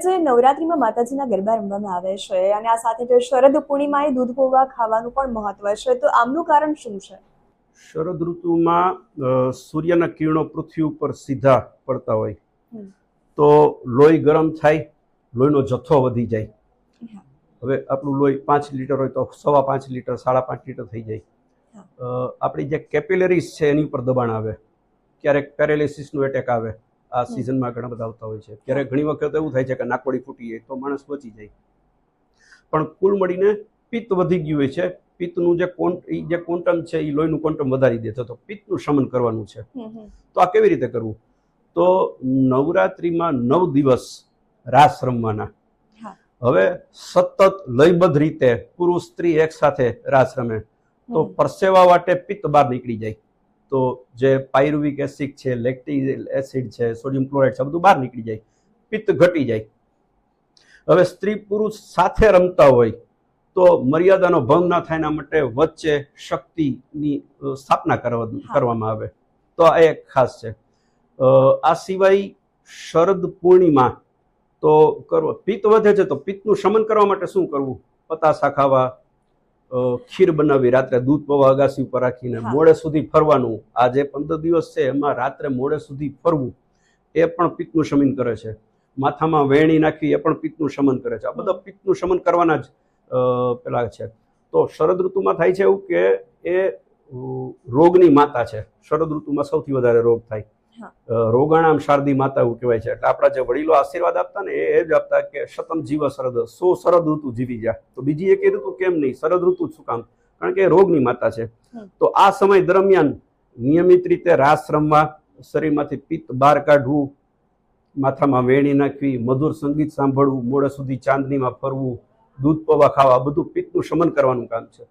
જે નવરાત્રીમાં માતાજીના ગરબા રમવામાં આવે છે અને આ સાથે જે શરદ પૂર્ણિમાએ દૂધ પૌવા ખાવાનું પણ મહત્વ છે, તો આમનું કારણ શું છે? શરદ ઋતુમાં સૂર્યના કિરણો પૃથ્વી ઉપર સીધા પડતા હોય તો લોહી ગરમ થાય, લોહીનો જથ્થો વધી જાય. હવે આપણું લોહી 5 લીટર હોય તો 5.25 લીટર 5.5 લીટર થઈ જાય. આપણી જે કેપિલરીઝ છે એની ઉપર દબાણ આવે, ક્યારેક પેરેલિસિસનો એટેક આવે. આ સિઝનમાં ઘણા બધા આવતા હોય છે. ક્યારેક ઘણી વખત એવું થાય છે કે નાકોડી ફૂટી જાય તો માણસ બચી જાય. પણ કુલ મળીને પિત્ત વધી ગયું હોય છે. પિત્તનું જે ક્વોન્ટમ છે એ લોહીનું ક્વોન્ટમ વધારી દે, તો પિત્તનું શમન કરવાનું છે. તો આ કેવી રીતે કરવું? તો નવરાત્રિમાં 9 દિવસ રાસ રમવાના. હવે સતત લયબદ્ધ રીતે પુરુષ સ્ત્રી એક સાથે રાસ રમે તો પરસેવા વાટે પિત્ત બહાર નીકળી જાય. તો જે પાયરુવિક એસિડ છે, લેક્ટિક એસિડ છે, સોડિયમ ક્લોરાઇડ છે, બધું બહાર નીકળી જાય, પિત્ત ઘટી જાય. હવે સ્ત્રી પુરુષ સાથે રમતા હોય તો મર્યાદાનો ભંગ ના થાય એના માટે વચ્ચે શક્તિની સ્થાપના કરવામાં આવે. તો આ એક ખાસ છે. આ સિવાય શરદ પૂર્ણિમા તો પિત્ત વધે છે તો પિત્તનું શમન કરવા માટે શું કરવું? પતાસા ખાવા, ખીર બનાવી, રાત્રે દૂધ પૌવા અગાસી ઉપર રાખીને મોડે સુધી ફરવાનું. આ જે 15 દિવસ છે એમાં રાત્રે મોડે સુધી ફરવું એ પણ પિત્તનું શમન કરે છે. માથામાં વેણી નાખવી એ પણ પિત્તનું શમન કરે છે. આ બધા પિત્તનું શમન કરવાના જ પેલા છે. તો શરદ ઋતુમાં થાય છે એવું કે એ રોગની માતા છે. શરદ ઋતુમાં સૌથી વધારે રોગ થાય. રોગાણામ શારદી માતા એવું કહેવાય છે. એટલે આપણા જે વડીલો આશીર્વાદ આપતા ને એ જ આપતા કે શતમ જીવ શરદ, 100 શરદ ઋતુ જીવી જા. તો બીજી એક ઋતુ કેમ નહીં, શરદ ઋતુ શું કામ? કારણ કે એ રોગની માતા છે. તો આ સમય દરમિયાન નિયમિત રીતે રાસ રમવા, શરીરમાંથી પિત્ત બહાર કાઢવું, માથામાં વેણી નાખવી, મધુર સંગીત સાંભળવું, મોડે સુધી ચાંદનીમાં ફરવું, દૂધ પૌવા ખાવા, બધું પિત્તનું શમન કરવાનું કામ છે.